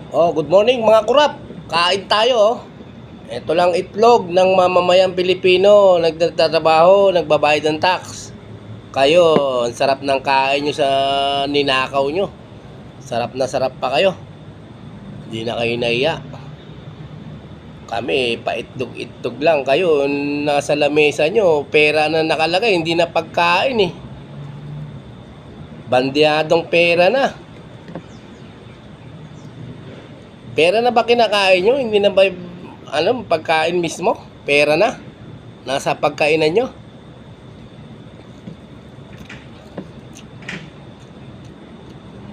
Oh, good morning mga kurap. Kain tayo oh. Ito lang itlog ng mamamayang Pilipino, nagtatrabaho, nagbabayad ng tax. Kayo, ang sarap ng kain nyo sa ninakaw nyo. Sarap na sarap pa kayo. Hindi na kayo nahiya. Kami, paitlog-itlog lang. Kayo, nasa lamesa nyo, pera na nakalagay, hindi na pagkain eh. Bandyadong pera na. Pera na ba kinakain nyo? Hindi na ba pagkain mismo? Pera na? Nasa pagkainan nyo?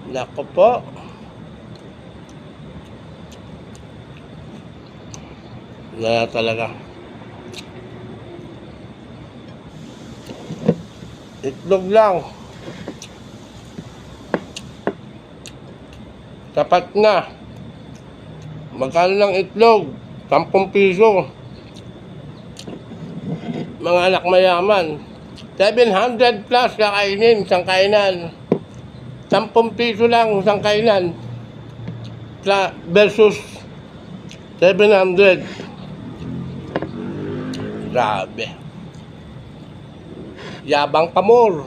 Nako po. Na talaga. Itlog lang. Tapat na. Magkano lang itlog? 10 piso. Mga anak mayaman. 700 plus kakainin, isang kainan. 10 piso lang isang kainan. Versus 700. Grabe. Yabang pa more.